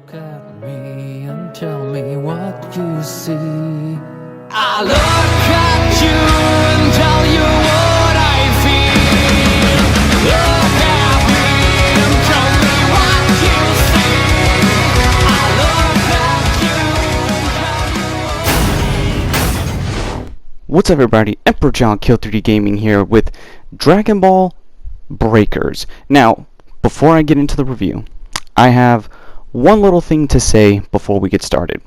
Look at me and tell me what you see. I look at you and tell you what I feel. Look at me and tell me what you see. I look at you and tell you. What's up, everybody? Emperor John Kill 3D Gaming here with Dragon Ball Breakers. Now, before I get into the review, I have one little thing to say before we get started.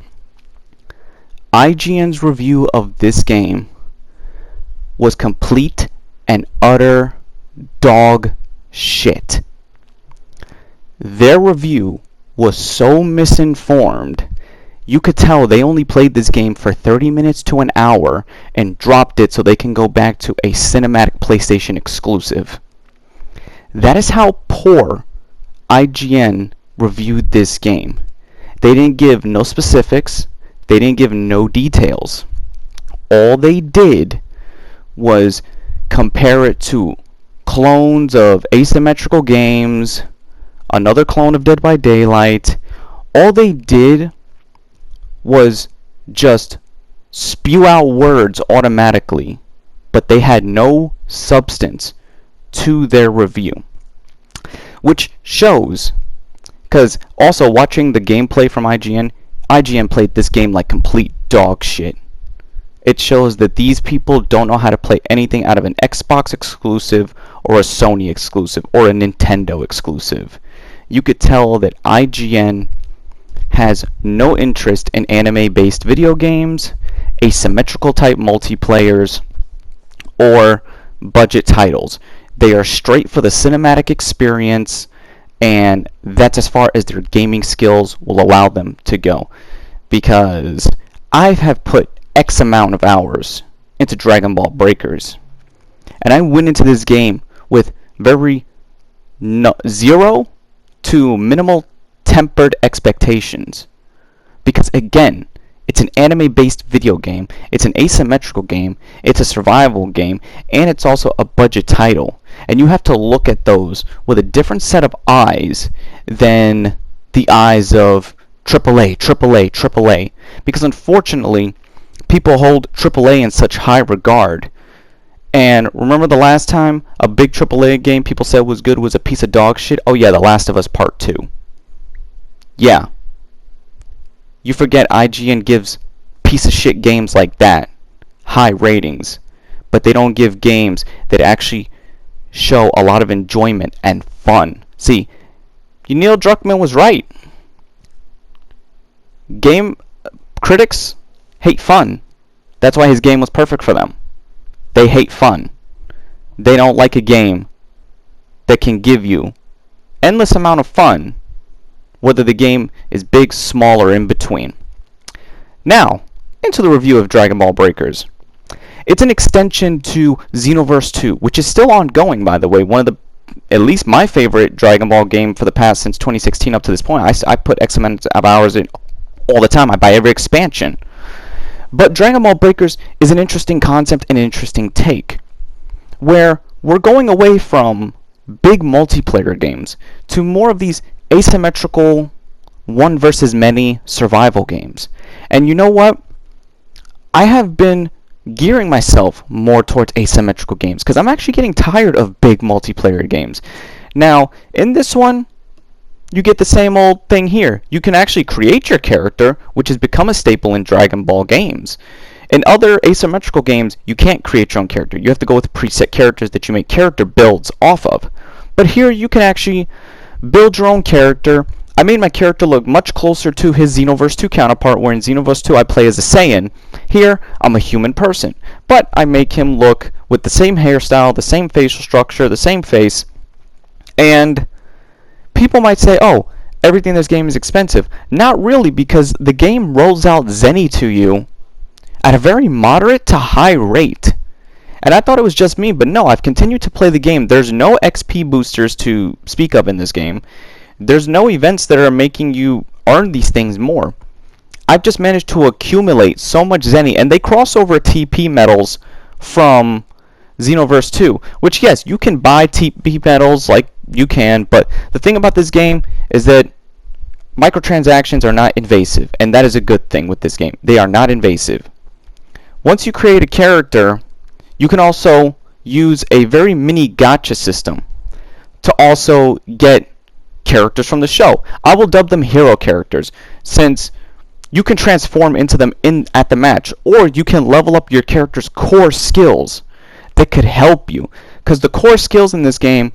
IGN's review of this game was complete and utter dog shit. Their review was so misinformed, you could tell they only played this game for 30 minutes to an hour and dropped it so they can go back to a cinematic PlayStation exclusive. That is how poor IGN reviewed this game. They didn't give no specifics. They didn't give no details. All they did was compare it to clones of asymmetrical games, another clone of Dead by Daylight. All they did was just spew out words automatically, but they had no substance to their review, which shows, because also watching the gameplay from IGN played this game like complete dog shit. It shows that these people don't know how to play anything out of an Xbox exclusive or a Sony exclusive or a Nintendo exclusive. You could tell that IGN has no interest in anime-based video games, asymmetrical type multiplayers, or budget titles. They are straight for the cinematic experience, and that's as far as their gaming skills will allow them to go. Because I have put X amount of hours into Dragon Ball Breakers, and I went into this game with zero to minimal tempered expectations. Because again, it's an anime-based video game, it's an asymmetrical game, it's a survival game, and it's also a budget title. And you have to look at those with a different set of eyes than the eyes of AAA. Because unfortunately, people hold AAA in such high regard. And remember the last time a big AAA game people said was good was a piece of dog shit? Oh yeah, The Last of Us Part 2. Yeah. You forget IGN gives piece of shit games like that high ratings, but they don't give games that actually show a lot of enjoyment and fun. See, Neil Druckmann was right. Game critics hate fun. That's why his game was perfect for them. They hate fun. They don't like a game that can give you endless amount of fun, whether the game is big, small, or in between. Now, into the review of Dragon Ball Breakers. It's an extension to Xenoverse 2, which is still ongoing, by the way. One of the, at least my favorite Dragon Ball game for the past, since 2016 up to this point. I put X amount of hours in all the time. I buy every expansion. But Dragon Ball Breakers is an interesting concept and an interesting take, where we're going away from big multiplayer games to more of these asymmetrical one versus many survival games. And you know what? I have been gearing myself more towards asymmetrical games because I'm actually getting tired of big multiplayer games. Now, in this one, you get the same old thing here. You can actually create your character, which has become a staple in Dragon Ball games. In other asymmetrical games, you can't create your own character. You have to go with preset characters that you make character builds off of. But here, you can actually build your own character. I made my character look much closer to his Xenoverse 2 counterpart, where in Xenoverse 2 I play as a Saiyan. Here, I'm a human person. But I make him look with the same hairstyle, the same facial structure, the same face. And people might say, oh, everything in this game is expensive. Not really, because the game rolls out Zenny to you at a very moderate to high rate. And I thought it was just me, but no, I've continued to play the game. There's no XP boosters to speak of in this game. There's no events that are making you earn these things more. I've just managed to accumulate so much Zenny, and they cross over TP medals from Xenoverse 2, which, yes, you can buy TP medals like you can, but the thing about this game is that microtransactions are not invasive, and that is a good thing with this game. They are not invasive. Once you create a character, you can also use a very mini gacha system to also get characters from the show. I will dub them hero characters, since you can transform into them at the match, or you can level up your character's core skills that could help you, because the core skills in this game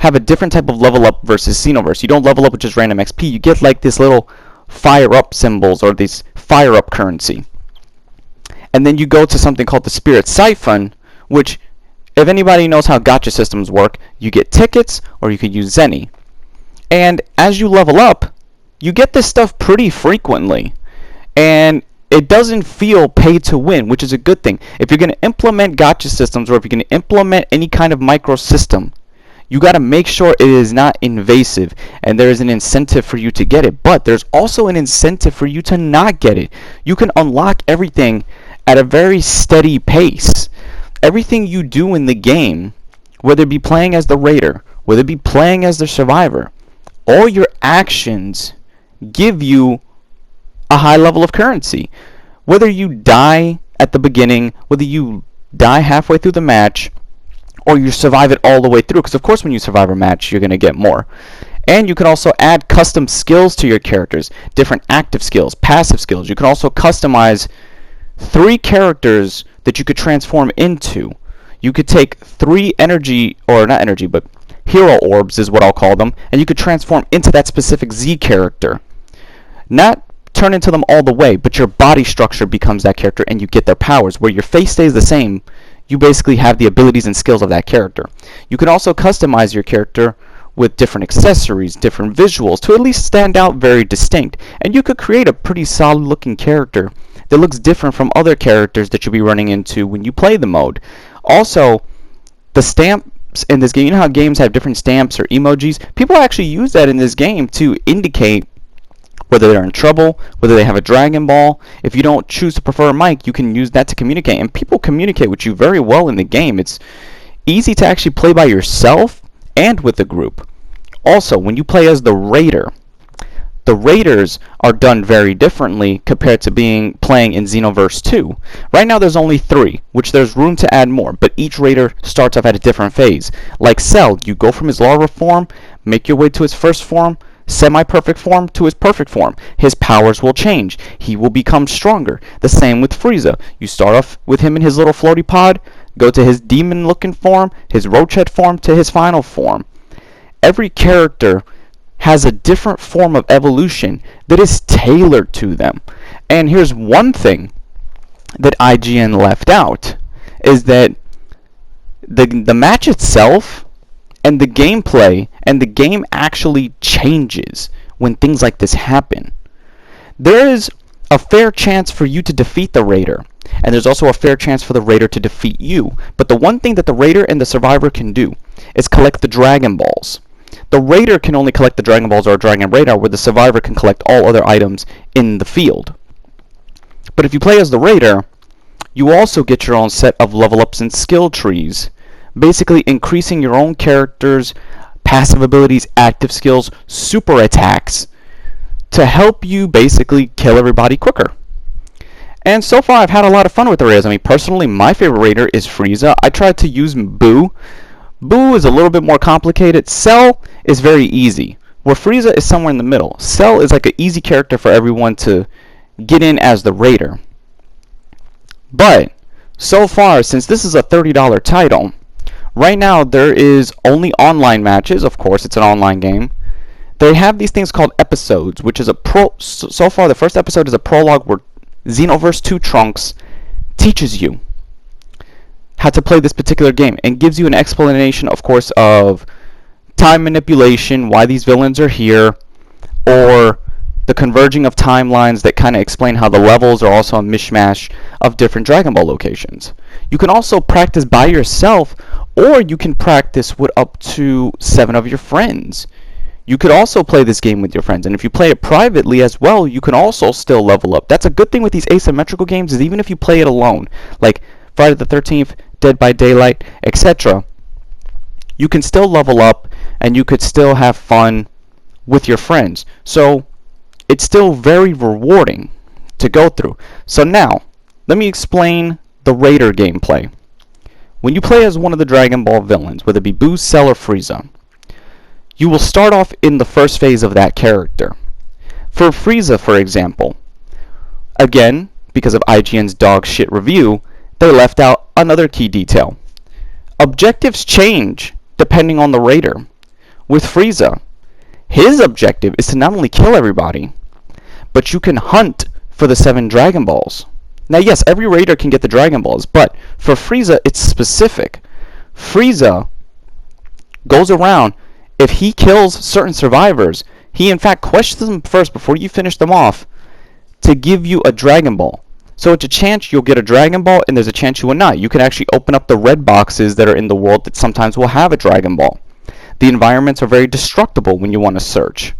have a different type of level up versus Xenoverse. You don't level up with just random XP. You get like this little fire up symbols, or this fire up currency. And then you go to something called the Spirit Siphon, which, if anybody knows how gacha systems work, you get tickets or you can use Zenny. And as you level up, you get this stuff pretty frequently. And it doesn't feel pay to win, which is a good thing. If you're going to implement gacha systems, or if you're going to implement any kind of micro system, you got to make sure it is not invasive, and there is an incentive for you to get it. But there's also an incentive for you to not get it. You can unlock everything at a very steady pace. Everything you do in the game, whether it be playing as the Raider, whether it be playing as the Survivor, all your actions give you a high level of currency. Whether you die at the beginning, whether you die halfway through the match, or you survive it all the way through, because of course when you survive a match you're going to get more. And you can also add custom skills to your characters, different active skills, passive skills. You can also customize 3 characters that you could transform into. You could take 3 energy, or not energy, but hero orbs is what I'll call them, and you could transform into that specific Z character. Not turn into them all the way, but your body structure becomes that character and you get their powers. Where your face stays the same, you basically have the abilities and skills of that character. You can also customize your character with different accessories, different visuals, to at least stand out very distinct. And you could create a pretty solid looking character that looks different from other characters that you'll be running into when you play the mode. Also, the stamps in this game, you know how games have different stamps or emojis? People actually use that in this game to indicate whether they're in trouble, whether they have a Dragon Ball. If you don't choose to prefer a mic, you can use that to communicate. And people communicate with you very well in the game. It's easy to actually play by yourself and with a group. Also, when you play as the Raider, the Raiders are done very differently compared to playing in Xenoverse 2. Right now there's only 3, which there's room to add more, but each Raider starts off at a different phase. Like Cell, you go from his larva form, make your way to his first form, semi-perfect form, to his perfect form. His powers will change. He will become stronger. The same with Frieza. You start off with him in his little floaty pod, go to his demon-looking form, his roach head form, to his final form. Every character has a different form of evolution that is tailored to them. And here's one thing that IGN left out, is that the match itself and the gameplay and the game actually changes when things like this happen. There is a fair chance for you to defeat the Raider, and there's also a fair chance for the Raider to defeat you. But the one thing that the Raider and the Survivor can do is collect the Dragon Balls. The Raider can only collect the Dragon Balls or a Dragon Radar, where the Survivor can collect all other items in the field. But if you play as the Raider, you also get your own set of level ups and skill trees, basically increasing your own character's passive abilities, active skills, super attacks, to help you basically kill everybody quicker. And so far I've had a lot of fun with the Raiders. I mean, personally, my favorite Raider is Frieza. I tried to use Boo. Boo is a little bit more complicated. Cell is very easy, where Frieza is somewhere in the middle. Cell is like an easy character for everyone to get in as the Raider. But so far, since this is a $30 title, right now there is only online matches. Of course, it's an online game. They have these things called episodes, which is so far the first episode is a prologue where Xenoverse 2 Trunks teaches you how to play this particular game and gives you an explanation, of course, of time manipulation, why these villains are here, or the converging of timelines that kind of explain how the levels are also a mishmash of different Dragon Ball locations. You can also practice by yourself, or you can practice with up to 7 of your friends. You could also play this game with your friends, and if you play it privately as well, you can also still level up. That's a good thing with these asymmetrical games, is even if you play it alone, like Friday the 13th, Dead by Daylight, etc., you can still level up and you could still have fun with your friends. So it's still very rewarding to go through. So now, let me explain the Raider gameplay. When you play as one of the Dragon Ball villains, whether it be Boo, Cell, or Frieza, you will start off in the first phase of that character. For Frieza, for example, again, because of IGN's dog shit review, they left out another key detail. Objectives change depending on the Raider. With Frieza, his objective is to not only kill everybody, but you can hunt for the 7 Dragon Balls. Now yes, every Raider can get the Dragon Balls, but for Frieza it's specific. Frieza goes around, if he kills certain survivors, he in fact questions them first before you finish them off to give you a Dragon Ball. So it's a chance you'll get a Dragon Ball, and there's a chance you will not. You can actually open up the red boxes that are in the world that sometimes will have a Dragon Ball. The environments are very destructible when you want to search.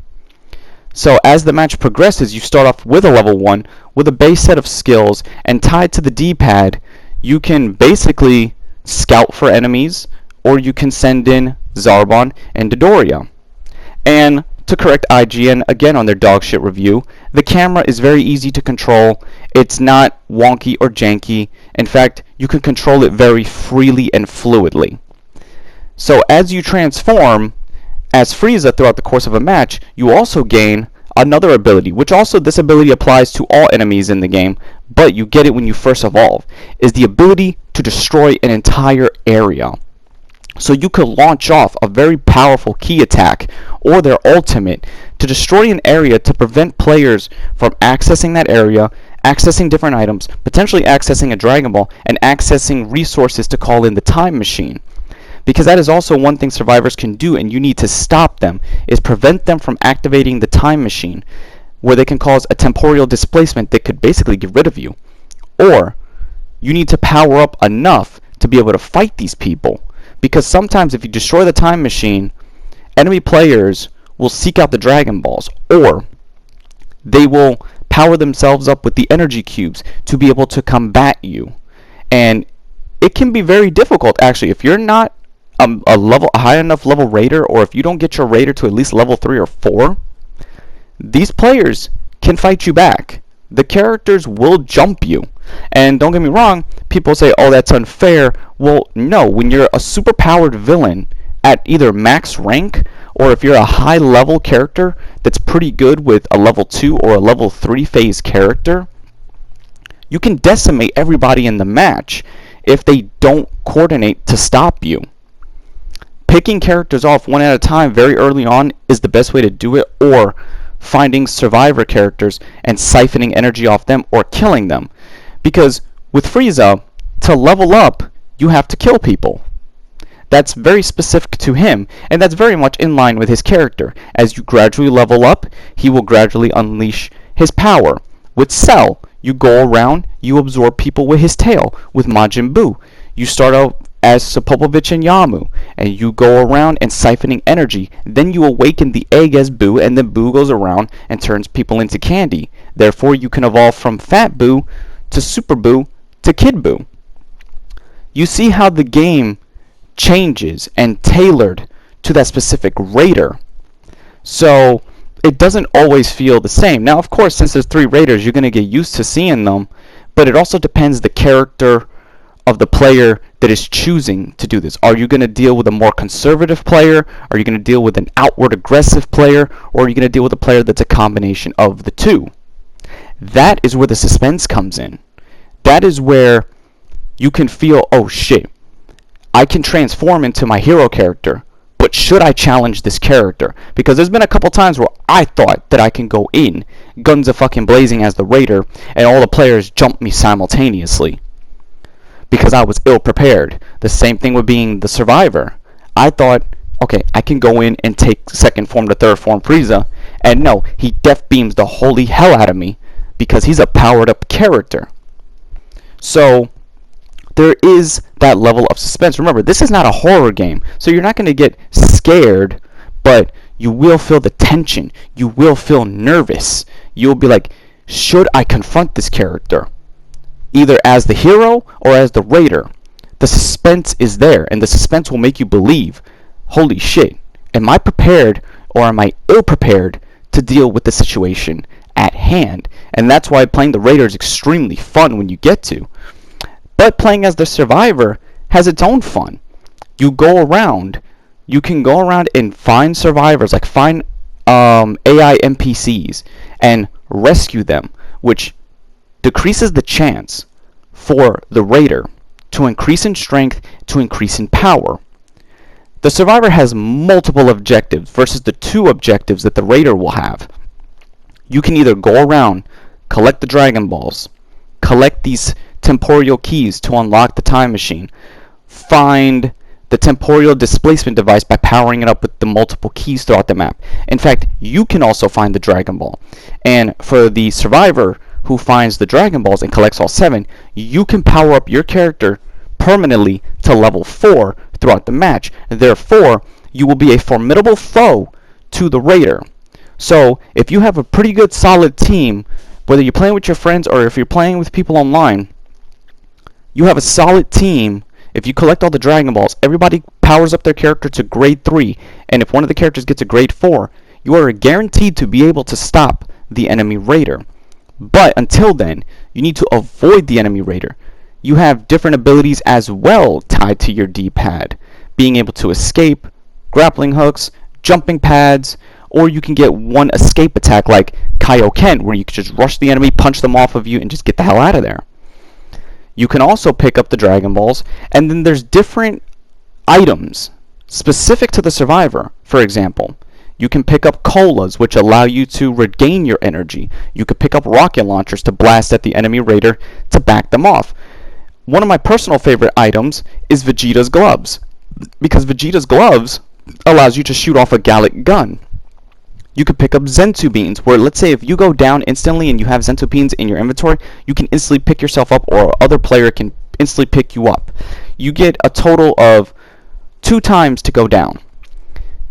So as the match progresses, you start off with a level 1 with a base set of skills, and tied to the D-pad, you can basically scout for enemies, or you can send in Zarbon and Dodoria. And to correct IGN again on their dogshit review, the camera is very easy to control. It's not wonky or janky. In fact, you can control it very freely and fluidly. So as you transform as Frieza throughout the course of a match, you also gain another ability, which also this ability applies to all enemies in the game, but you get it when you first evolve, is the ability to destroy an entire area. So you could launch off a very powerful key attack or their ultimate to destroy an area to prevent players from accessing that area, accessing different items, potentially accessing a Dragon Ball, and accessing resources to call in the time machine. Because that is also one thing survivors can do, and you need to stop them, is prevent them from activating the time machine, where they can cause a temporal displacement that could basically get rid of you. Or you need to power up enough to be able to fight these people. Because sometimes if you destroy the time machine, enemy players will seek out the Dragon Balls, or they will power themselves up with the energy cubes to be able to combat you. And it can be very difficult, actually. If you're not a high enough level Raider, or if you don't get your Raider to at least level 3 or 4, these players can fight you back. The characters will jump you. And don't get me wrong, people say, oh, that's unfair. Well, no, when you're a super powered villain at either max rank, or if you're a high level character that's pretty good with a level 2 or a level 3 phase character, you can decimate everybody in the match if they don't coordinate to stop you. Picking characters off one at a time very early on is the best way to do it, or finding survivor characters and siphoning energy off them or killing them. Because with Frieza, to level up, you have to kill people. That's very specific to him, and that's very much in line with his character. As you gradually level up, he will gradually unleash his power. With Cell, you go around, you absorb people with his tail. With Majin Buu, you start out as Sopovich and Yamu, and you go around and siphoning energy. Then you awaken the egg as Buu, and then Buu goes around and turns people into candy. Therefore, you can evolve from Fat Buu to Super Buu to Kid Buu. You see how the game changes and tailored to that specific Raider. So it doesn't always feel the same. Now, of course, since there's 3 Raiders, you're going to get used to seeing them, but it also depends the character of the player that is choosing to do this. Are you going to deal with a more conservative player? Are you going to deal with an outward aggressive player? Or are you going to deal with a player that's a combination of the two? That is where the suspense comes in. That is where you can feel, oh shit, I can transform into my hero character, but should I challenge this character? Because there's been a couple times where I thought that I can go in, guns a fucking blazing as the Raider, and all the players jump me simultaneously. Because I was ill prepared. The same thing with being the survivor. I thought, okay, I can go in and take second form to third form Frieza, and no, he death beams the holy hell out of me because he's a powered up character. So there is that level of suspense. Remember, this is not a horror game, so you're not going to get scared, but you will feel the tension. You will feel nervous. You'll be like, should I confront this character? Either as the hero or as the Raider. The suspense is there, and the suspense will make you believe, holy shit, am I prepared or am I ill prepared to deal with the situation at hand. And that's why playing the Raider is extremely fun when you get to. But playing as the Survivor has its own fun. You can go around and find survivors, like find AI NPCs and rescue them, which decreases the chance for the Raider to increase in strength, to increase in power. The Survivor has multiple objectives versus the 2 objectives that the Raider will have. You can either go around, collect the Dragon Balls, collect these temporal keys to unlock the time machine, find the temporal displacement device by powering it up with the multiple keys throughout the map. In fact, you can also find the Dragon Ball. And for the Survivor who finds the Dragon Balls and collects all 7, you can power up your character permanently to level 4 throughout the match. Therefore, you will be a formidable foe to the Raider. So, if you have a pretty good solid team, whether you're playing with your friends or if you're playing with people online, you have a solid team. If you collect all the Dragon Balls, everybody powers up their character to grade 3, and if one of the characters gets a grade 4, you are guaranteed to be able to stop the enemy Raider. But until then, you need to avoid the enemy Raider. You have different abilities as well tied to your D-pad, being able to escape, grappling hooks, jumping pads, or you can get one escape attack like Kaioken, where you can just rush the enemy, punch them off of you, and just get the hell out of there. You can also pick up the Dragon Balls, and then there's different items specific to the Survivor. For example, you can pick up colas, which allow you to regain your energy. You could pick up rocket launchers to blast at the enemy Raider to back them off. One of my personal favorite items is Vegeta's gloves, because Vegeta's gloves allows you to shoot off a Gallic gun. You could pick up Zentu beans, where let's say if you go down instantly and you have Zentu beans in your inventory, you can instantly pick yourself up, or other player can instantly pick you up. You get a total of 2 times to go down.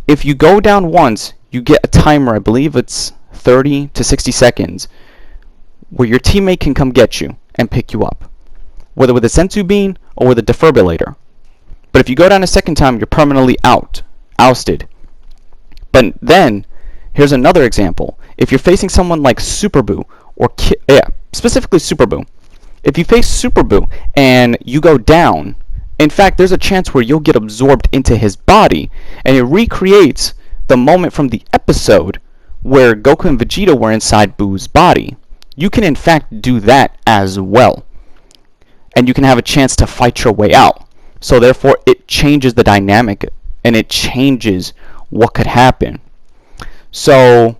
If you go down once, you get a timer, I believe it's 30 to 60 seconds, where your teammate can come get you and pick you up, whether with a Zentu bean or with a defibrillator. But if you go down a second time, you're permanently ousted. But then, here's another example. If you're facing someone like Super Boo, specifically Super Boo. If you face Super Boo and you go down, in fact, there's a chance where you'll get absorbed into his body, and it recreates the moment from the episode where Goku and Vegeta were inside Boo's body. You can in fact do that as well, and you can have a chance to fight your way out. So therefore, it changes the dynamic, and it changes what could happen. So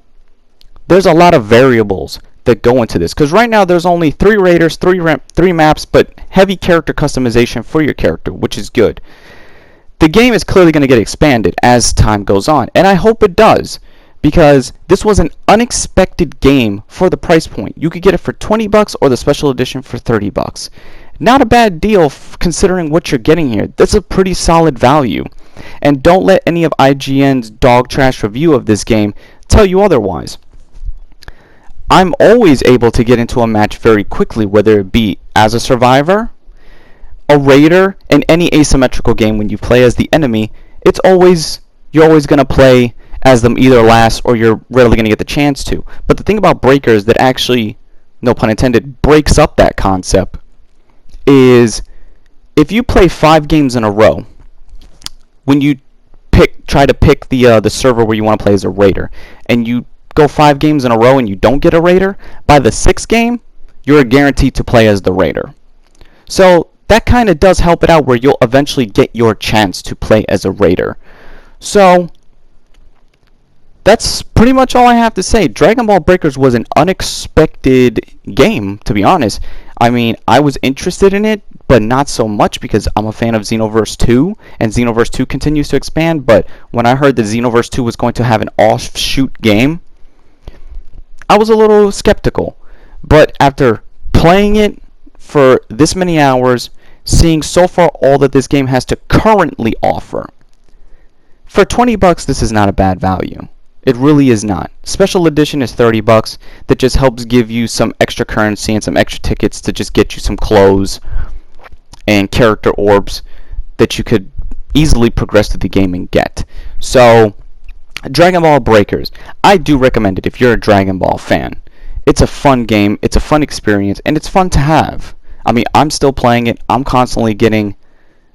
there's a lot of variables that go into this, because right now there's only 3 Raiders, 3 maps, but heavy character customization for your character, which is good. The game is clearly going to get expanded as time goes on, and I hope it does, because this was an unexpected game for the price point. You could get it for $20 or the special edition for $30. Not a bad deal considering what you're getting here. That's a pretty solid value. And don't let any of IGN's dog trash review of this game tell you otherwise. I'm always able to get into a match very quickly, whether it be as a Survivor, a Raider, in any asymmetrical game. When you play as the enemy, you're always going to play as them either last, or you're rarely going to get the chance to. But the thing about Breakers that actually, no pun intended, breaks up that concept is if you play 5 games in a row, when you try to pick the server where you want to play as a Raider, and you go 5 games in a row and you don't get a Raider, by the 6th game, you're guaranteed to play as the Raider. So that kind of does help it out, where you'll eventually get your chance to play as a Raider. So that's pretty much all I have to say. Dragon Ball Breakers was an unexpected game, to be honest. I mean, I was interested in it, but not so much, because I'm a fan of Xenoverse 2, and Xenoverse 2 continues to expand. But when I heard that Xenoverse 2 was going to have an offshoot game, I was a little skeptical. But after playing it for this many hours, seeing so far all that this game has to currently offer, for $20, this is not a bad value. It really is not. Special edition is $30. That just helps give you some extra currency and some extra tickets to just get you some clothes and character orbs that you could easily progress through the game and get. So, Dragon Ball Breakers, I do recommend it if you're a Dragon Ball fan. it's a fun game, it's a fun experience, and it's fun to have. I mean, I'm still playing it. I'm constantly getting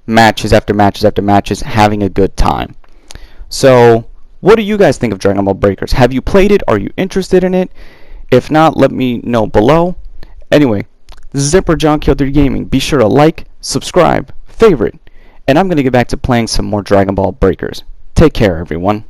matches after matches after matches, having a good time. So, what do you guys think of Dragon Ball Breakers? Have you played it? Are you interested in it? If not, let me know below. Anyway, this is Zipper John Kyo3 Gaming. Be sure to like, subscribe, favorite, and I'm going to get back to playing some more Dragon Ball Breakers. Take care, everyone.